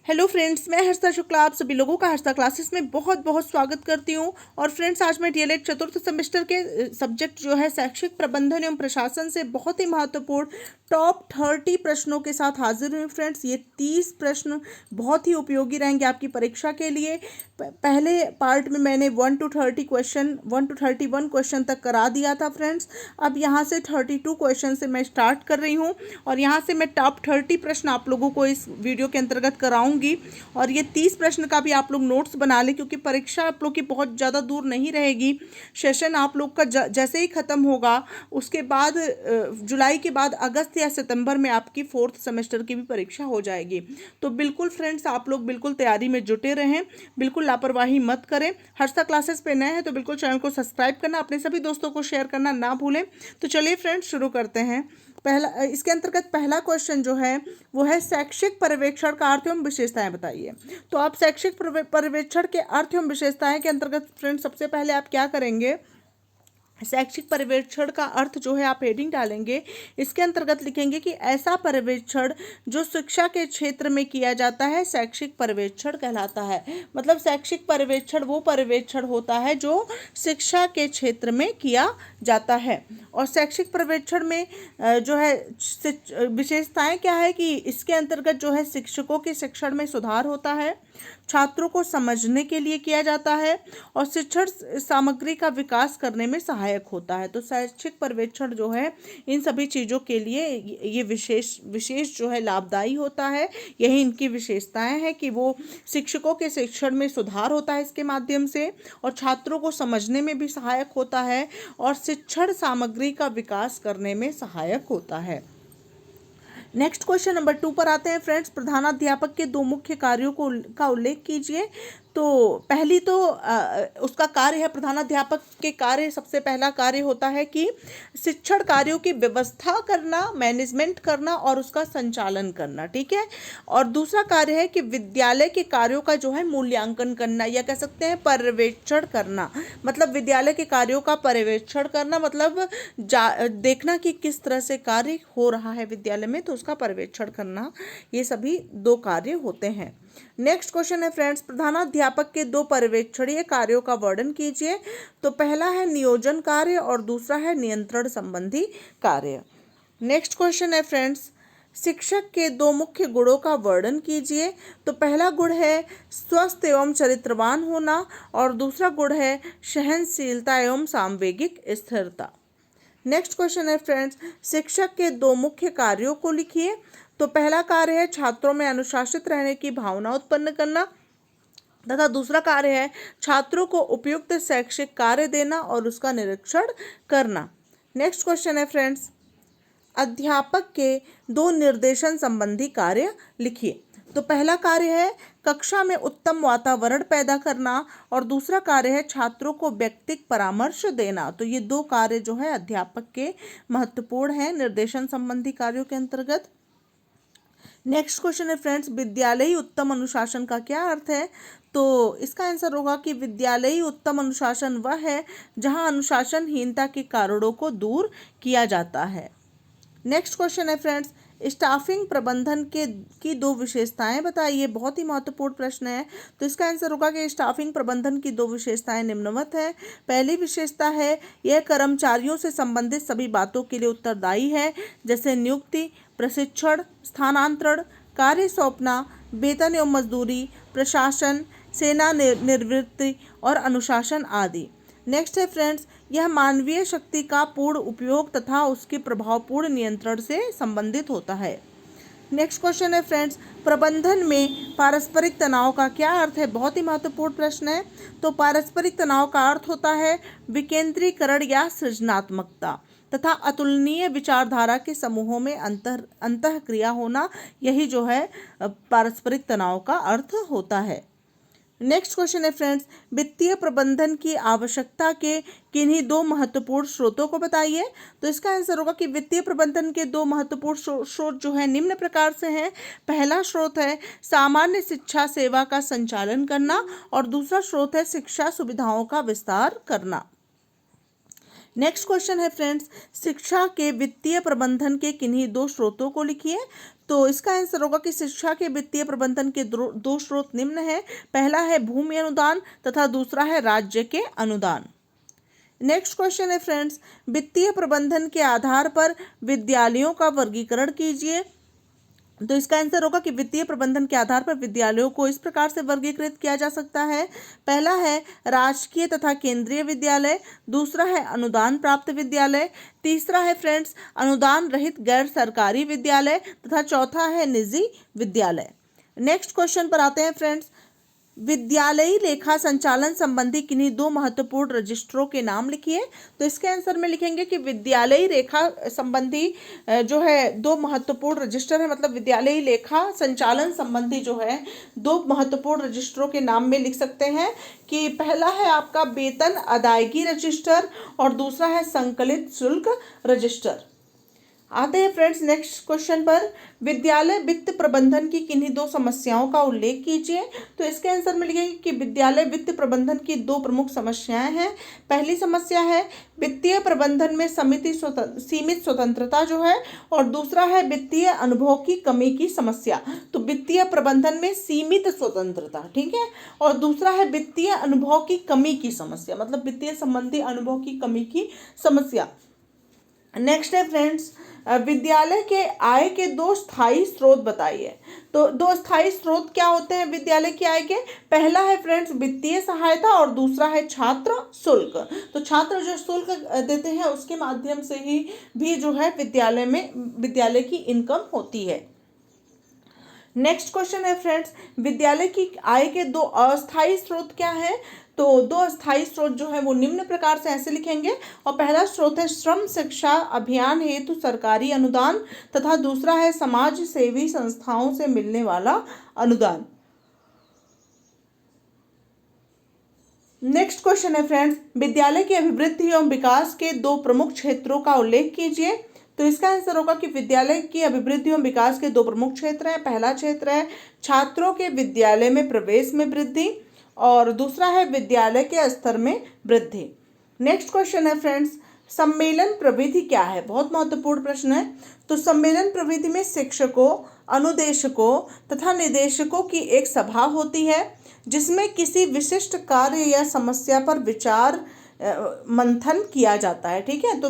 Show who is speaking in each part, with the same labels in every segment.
Speaker 1: Hello friends, मैं हर्षा शुक्ला आप सभी लोगों का हर्षा क्लासेस में बहुत बहुत स्वागत करती हूं। और फ्रेंड्स, आज मैं डीएलएड चतुर्थ सेमेस्टर के सब्जेक्ट जो है शैक्षिक प्रबंधन एवं प्रशासन से बहुत ही महत्वपूर्ण टॉप 30 प्रश्नों के साथ हाजिर हुई। फ्रेंड्स, ये 30 प्रश्न बहुत ही उपयोगी रहेंगे आपकी परीक्षा के लिए। पहले पार्ट में मैंने 1 to 31 क्वेश्चन तक करा दिया था फ्रेंड्स। अब यहाँ से 32 क्वेश्चन से मैं स्टार्ट कर रही हूँ और यहाँ से मैं टॉप 30 प्रश्न आप लोगों को इस वीडियो के अंतर्गत कराऊंगी। और ये 30 प्रश्न का भी आप लोग नोट्स बना लें, क्योंकि परीक्षा आप लोग की बहुत ज़्यादा दूर नहीं रहेगी। सेशन आप लोग का जैसे ही ख़त्म होगा उसके बाद जुलाई के बाद अगस्त या सितंबर में आपकी 4th सेमेस्टर की भी परीक्षा हो जाएगी। तो बिल्कुल फ्रेंड्स, आप लोग बिल्कुल तैयारी में जुटे रहें, बिल्कुल लापरवाही मत करें। हर्षा क्लासेस पे नए हैं तो बिल्कुल चैनल को सब्सक्राइब करना, अपने सभी दोस्तों को शेयर करना ना भूलें। तो चलिए फ्रेंड्स, शुरू करते हैं। इसके अंतर्गत पहला क्वेश्चन जो है वो है शैक्षिक पर्यवेक्षण का अर्थ एवं विशेषताएं बताइए। तो आप शैक्षिक पर्यवेक्षण के अर्थ एवं विशेषताएं के अंतर्गत फ्रेंड्स सबसे पहले आप क्या करेंगे, शैक्षिक पर्यवेक्षण का अर्थ जो है आप हेडिंग डालेंगे। इसके अंतर्गत लिखेंगे कि ऐसा पर्यवेक्षण जो शिक्षा के क्षेत्र में किया जाता है शैक्षिक पर्यवेक्षण कहलाता है। मतलब शैक्षिक पर्यवेक्षण वो पर्यवेक्षण होता है जो शिक्षा के क्षेत्र में किया जाता है। और शैक्षिक पर्यवेक्षण में जो है विशेषताएं क्या है कि इसके अंतर्गत जो है शिक्षकों के शिक्षण में सुधार होता है, छात्रों को समझने के लिए किया जाता है और शिक्षण सामग्री का विकास करने में सहायक होता है। तो शैक्षिक पर्यवेक्षण जो है इन सभी चीज़ों के लिए ये विशेष जो है लाभदायी होता है। यही इनकी विशेषताएं हैं कि वो शिक्षकों के शिक्षण में सुधार होता है इसके माध्यम से, और छात्रों को समझने में भी सहायक होता है और शिक्षण सामग्री का विकास करने में सहायक होता है। नेक्स्ट क्वेश्चन नंबर 2 पर आते हैं फ्रेंड्स। प्रधानाध्यापक के 2 मुख्य कार्यों का उल्लेख कीजिए। तो पहली तो उसका कार्य है, प्रधानाध्यापक के कार्य, सबसे पहला कार्य होता है कि शिक्षण कार्यों की व्यवस्था करना, मैनेजमेंट करना और उसका संचालन करना, ठीक है। और दूसरा कार्य है कि विद्यालय के कार्यों का जो है मूल्यांकन करना, या कह सकते हैं पर्यवेक्षण करना। मतलब विद्यालय के कार्यों का पर्यवेक्षण करना मतलब देखना कि किस तरह से कार्य हो रहा है विद्यालय में, तो उसका पर्यवेक्षण करना। ये सभी 2 कार्य होते हैं। नेक्स्ट क्वेश्चन है फ्रेंड्स, प्रधानाध्यापक के 2 पर्यवेक्षणीय कार्यों का वर्णन कीजिए। तो पहला है नियोजन कार्य और दूसरा है नियंत्रण संबंधी कार्य। नेक्स्ट क्वेश्चन है फ्रेंड्स, शिक्षक के 2 मुख्य गुणों का वर्णन कीजिए। तो पहला गुण है स्वस्थ एवं चरित्रवान होना और दूसरा गुण है सहनशीलता एवं सामवेगिक स्थिरता। नेक्स्ट क्वेश्चन है फ्रेंड्स, शिक्षक के 2 मुख्य कार्यों को लिखिए। तो पहला कार्य है छात्रों में अनुशासित रहने की भावना उत्पन्न करना तथा दूसरा कार्य है छात्रों को उपयुक्त शैक्षिक कार्य देना और उसका निरीक्षण करना। नेक्स्ट क्वेश्चन है फ्रेंड्स, अध्यापक के 2 निर्देशन संबंधी कार्य लिखिए। तो पहला कार्य है कक्षा में उत्तम वातावरण पैदा करना और दूसरा कार्य है छात्रों को व्यक्तिगत परामर्श देना। तो ये 2 कार्य जो है अध्यापक के महत्वपूर्ण हैं निर्देशन संबंधी कार्यों के अंतर्गत। नेक्स्ट क्वेश्चन है फ्रेंड्स, विद्यालयी उत्तम अनुशासन का क्या अर्थ है। तो इसका आंसर होगा कि विद्यालयी उत्तम अनुशासन वह है जहां अनुशासनहीनता के कारणों को दूर किया जाता है। नेक्स्ट क्वेश्चन है फ्रेंड्स, स्टाफिंग प्रबंधन की 2 विशेषताएं बताइए। बहुत ही महत्वपूर्ण प्रश्न है। तो इसका आंसर होगा कि स्टाफिंग प्रबंधन की 2 विशेषताएं निम्नवत है। पहली विशेषता है यह कर्मचारियों से संबंधित सभी बातों के लिए उत्तरदायी है, जैसे नियुक्ति, प्रशिक्षण, स्थानांतरण, कार्य सौंपना, वेतन एवं मजदूरी, प्रशासन, सेना निवृत्ति और अनुशासन आदि। नेक्स्ट है फ्रेंड्स, यह मानवीय शक्ति का पूर्ण उपयोग तथा उसके प्रभावपूर्ण नियंत्रण से संबंधित होता है। नेक्स्ट क्वेश्चन है फ्रेंड्स, प्रबंधन में पारस्परिक तनाव का क्या अर्थ है। बहुत ही महत्वपूर्ण प्रश्न है। तो पारस्परिक तनाव का अर्थ होता है विकेंद्रीकरण या सृजनात्मकता तथा अतुलनीय विचारधारा के समूहों में अंतःक्रिया होना। यही जो है पारस्परिक तनाव का अर्थ होता है। नेक्स्ट क्वेश्चन है फ्रेंड्स, वित्तीय प्रबंधन की आवश्यकता के किन्हीं 2 महत्वपूर्ण स्रोतों को बताइए। तो इसका आंसर होगा कि वित्तीय प्रबंधन के 2 महत्वपूर्ण स्रोत जो है निम्न प्रकार से हैं। पहला स्रोत है सामान्य शिक्षा सेवा का संचालन करना और दूसरा स्रोत है शिक्षा सुविधाओं का विस्तार करना। नेक्स्ट क्वेश्चन है फ्रेंड्स, शिक्षा के वित्तीय प्रबंधन के किन्हीं दो स्रोतों को लिखिए। तो इसका आंसर होगा कि शिक्षा के वित्तीय प्रबंधन के दो स्रोत निम्न है। पहला है भूमि अनुदान तथा दूसरा है राज्य के अनुदान। नेक्स्ट क्वेश्चन है फ्रेंड्स, वित्तीय प्रबंधन के आधार पर विद्यालयों का वर्गीकरण कीजिए। तो इसका आंसर होगा कि वित्तीय प्रबंधन के आधार पर विद्यालयों को इस प्रकार से वर्गीकृत किया जा सकता है। पहला है राजकीय तथा केंद्रीय विद्यालय, दूसरा है अनुदान प्राप्त विद्यालय, तीसरा है फ्रेंड्स अनुदान रहित गैर सरकारी विद्यालय तथा चौथा है निजी विद्यालय। नेक्स्ट क्वेश्चन पर आते हैं फ्रेंड्स, विद्यालयी लेखा संचालन संबंधी किन्हीं दो महत्वपूर्ण रजिस्टरों के नाम लिखिए। तो इसके आंसर में लिखेंगे कि विद्यालयी लेखा संबंधी जो है दो महत्वपूर्ण रजिस्टर है, मतलब विद्यालयी लेखा संचालन संबंधी जो है दो महत्वपूर्ण रजिस्टरों के नाम में लिख सकते हैं कि पहला है आपका वेतन अदायगी रजिस्टर और दूसरा है संकलित शुल्क रजिस्टर। आते हैं फ्रेंड्स नेक्स्ट क्वेश्चन पर, विद्यालय वित्त प्रबंधन की किन्हीं दो समस्याओं का उल्लेख कीजिए। तो इसके आंसर में लिखेंगे कि विद्यालय वित्त प्रबंधन की दो प्रमुख समस्याएं हैं। पहली समस्या है वित्तीय प्रबंधन में सीमित स्वतंत्रता जो है, और दूसरा है वित्तीय अनुभव की कमी की समस्या। तो वित्तीय प्रबंधन में सीमित स्वतंत्रता, ठीक है, और दूसरा है वित्तीय अनुभव की कमी की समस्या, मतलब वित्तीय संबंधी अनुभव की कमी की समस्या। नेक्स्ट है फ्रेंड्स, विद्यालय के आय के दो स्थायी स्रोत बताइए। तो दो स्थायी स्रोत क्या होते हैं विद्यालय की आय के? पहला है फ्रेंड्स वित्तीय सहायता और दूसरा है छात्र शुल्क। तो छात्र जो शुल्क देते हैं उसके माध्यम से ही भी जो है विद्यालय की इनकम होती है। नेक्स्ट क्वेश्चन है फ्रेंड्स, विद्यालय की आय के दो अस्थायी स्रोत क्या हैं? तो दो अस्थायी स्रोत जो है वो निम्न प्रकार से ऐसे लिखेंगे, और पहला स्रोत है श्रम शिक्षा अभियान हेतु सरकारी अनुदान तथा दूसरा है समाज सेवी संस्थाओं से मिलने वाला अनुदान। नेक्स्ट क्वेश्चन है फ्रेंड्स, विद्यालय की अभिवृद्धि एवं विकास के दो प्रमुख क्षेत्रों का उल्लेख कीजिए। तो इसका आंसर होगा कि विद्यालय की अभिवृद्धि एवं विकास के दो प्रमुख क्षेत्र हैं। पहला क्षेत्र है छात्रों के विद्यालय में प्रवेश में वृद्धि और दूसरा है विद्यालय के स्तर में वृद्धि। नेक्स्ट क्वेश्चन है फ्रेंड्स, सम्मेलन प्रविधि क्या है? बहुत महत्वपूर्ण प्रश्न है। तो सम्मेलन प्रविधि में शिक्षकों, अनुदेशकों तथा निदेशकों की एक सभा होती है जिसमें किसी विशिष्ट कार्य या समस्या पर विचार मंथन किया जाता है, ठीक है। तो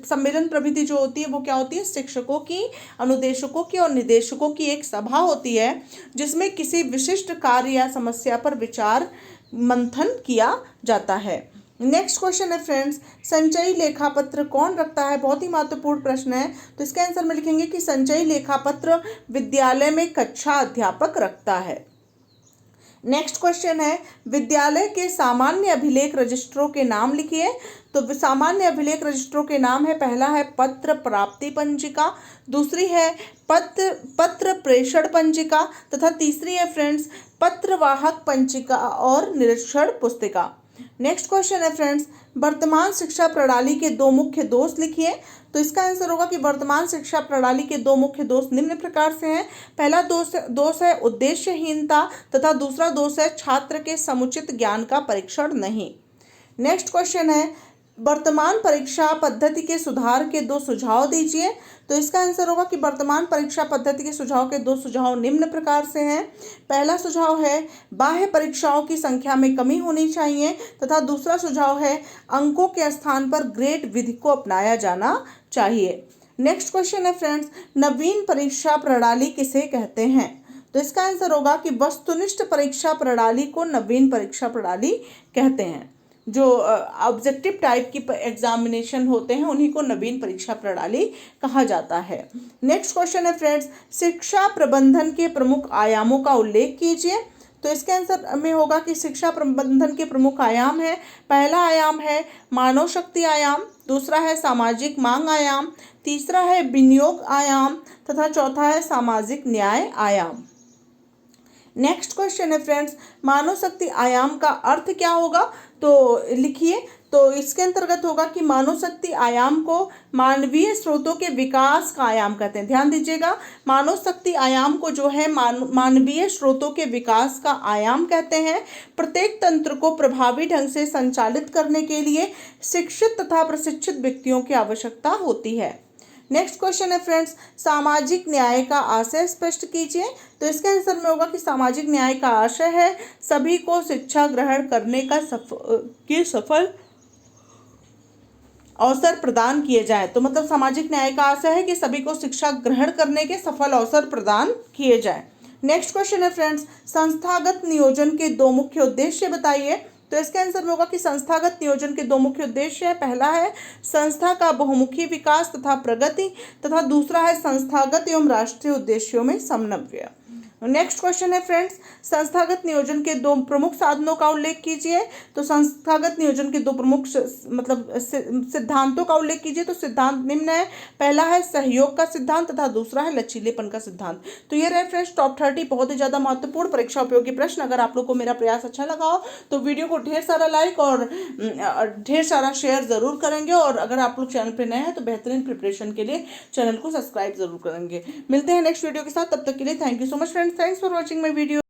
Speaker 1: सम्मेलन प्रविधि जो होती है वो क्या होती है? शिक्षकों की, अनुदेशकों की और निदेशकों की एक सभा होती है जिसमें किसी विशिष्ट कार्य या समस्या पर विचार मंथन किया जाता है। नेक्स्ट क्वेश्चन है फ्रेंड्स, संचयी लेखापत्र कौन रखता है? बहुत ही महत्वपूर्ण प्रश्न है। तो इसके आंसर में लिखेंगे कि संचयी लेखापत्र विद्यालय में कक्षा अध्यापक रखता है। नेक्स्ट क्वेश्चन है, विद्यालय के सामान्य अभिलेख रजिस्टरों के नाम लिखिए। तो सामान्य अभिलेख रजिस्टरों के नाम है, पहला है पत्र प्राप्ति पंजिका, दूसरी है पत्र प्रेषण पंजिका तथा तीसरी है फ्रेंड्स पत्रवाहक पंजिका और निरीक्षण पुस्तिका। नेक्स्ट क्वेश्चन है फ्रेंड्स, वर्तमान शिक्षा प्रणाली के दो मुख्य दोष लिखिए। तो इसका आंसर होगा कि वर्तमान शिक्षा प्रणाली के दो मुख्य दोष निम्न प्रकार से हैं। पहला दोष है उद्देश्यहीनता तथा दूसरा दोष है छात्र के समुचित ज्ञान का परीक्षण नहीं। नेक्स्ट क्वेश्चन है, वर्तमान परीक्षा पद्धति के सुधार के दो सुझाव दीजिए। तो इसका आंसर होगा कि वर्तमान परीक्षा पद्धति के सुझाव के दो सुझाव निम्न प्रकार से हैं। पहला सुझाव है बाह्य परीक्षाओं की संख्या में कमी होनी चाहिए तथा दूसरा सुझाव है अंकों के स्थान पर ग्रेड विधि को अपनाया जाना चाहिए। नेक्स्ट क्वेश्चन है फ्रेंड्स, नवीन परीक्षा प्रणाली किसे कहते हैं? तो इसका आंसर होगा कि वस्तुनिष्ठ परीक्षा प्रणाली को नवीन परीक्षा प्रणाली कहते हैं। जो ऑब्जेक्टिव टाइप की एग्जामिनेशन होते हैं उन्हीं को नवीन परीक्षा प्रणाली कहा जाता है। नेक्स्ट क्वेश्चन है फ्रेंड्स, शिक्षा प्रबंधन के प्रमुख आयामों का उल्लेख कीजिए। तो इसके आंसर में होगा कि शिक्षा प्रबंधन के प्रमुख आयाम है, पहला आयाम है मानव शक्ति आयाम, दूसरा है सामाजिक मांग आयाम, तीसरा है विनियोग आयाम तथा चौथा है सामाजिक न्याय आयाम। नेक्स्ट क्वेश्चन है फ्रेंड्स, मानव शक्ति आयाम का अर्थ क्या होगा? तो लिखिए तो इसके अंतर्गत होगा कि मानव शक्ति आयाम को मानवीय स्रोतों के विकास का आयाम कहते हैं। ध्यान दीजिएगा, मानव शक्ति आयाम को जो है मानवीय स्रोतों के विकास का आयाम कहते हैं। प्रत्येक तंत्र को प्रभावी ढंग से संचालित करने के लिए शिक्षित तथा प्रशिक्षित व्यक्तियों की आवश्यकता होती है। नेक्स्ट क्वेश्चन है फ्रेंड्स, सामाजिक न्याय का आशय स्पष्ट कीजिए। तो इसके आंसर में होगा कि सामाजिक न्याय का आशय है सभी को शिक्षा ग्रहण करने का सफल अवसर प्रदान किए जाए। तो मतलब सामाजिक न्याय का आशय है कि सभी को शिक्षा ग्रहण करने के सफल अवसर प्रदान किए जाए। नेक्स्ट क्वेश्चन है फ्रेंड्स, संस्थागत नियोजन के दो मुख्य उद्देश्य बताइए। तो इसके आंसर में होगा कि संस्थागत नियोजन के दो मुख्य उद्देश्य है। पहला है संस्था का बहुमुखी विकास तथा प्रगति, तथा दूसरा है संस्थागत एवं राष्ट्रीय उद्देश्यों में समन्वय। नेक्स्ट क्वेश्चन है फ्रेंड्स, संस्थागत नियोजन के दो प्रमुख साधनों का उल्लेख कीजिए। तो संस्थागत नियोजन के दो प्रमुख सिद्धांतों का उल्लेख कीजिए। तो सिद्धांत निम्न है, पहला है सहयोग का सिद्धांत तथा दूसरा है लचीलेपन का सिद्धांत। तो ये रहे फ्रेंड्स टॉप 30 बहुत ही ज्यादा महत्वपूर्ण परीक्षा उपयोगी प्रश्न। अगर आप लोग को मेरा प्रयास अच्छा लगा हो तो वीडियो को ढेर सारा लाइक और ढेर सारा शेयर जरूर करेंगे, और अगर आप लोग चैनल पर नए हैं तो बेहतरीन प्रिपरेशन के लिए चैनल को सब्सक्राइब जरूर करेंगे। मिलते हैं नेक्स्ट वीडियो के साथ, तब तक के लिए thank you so much friends, thanks for watching my video.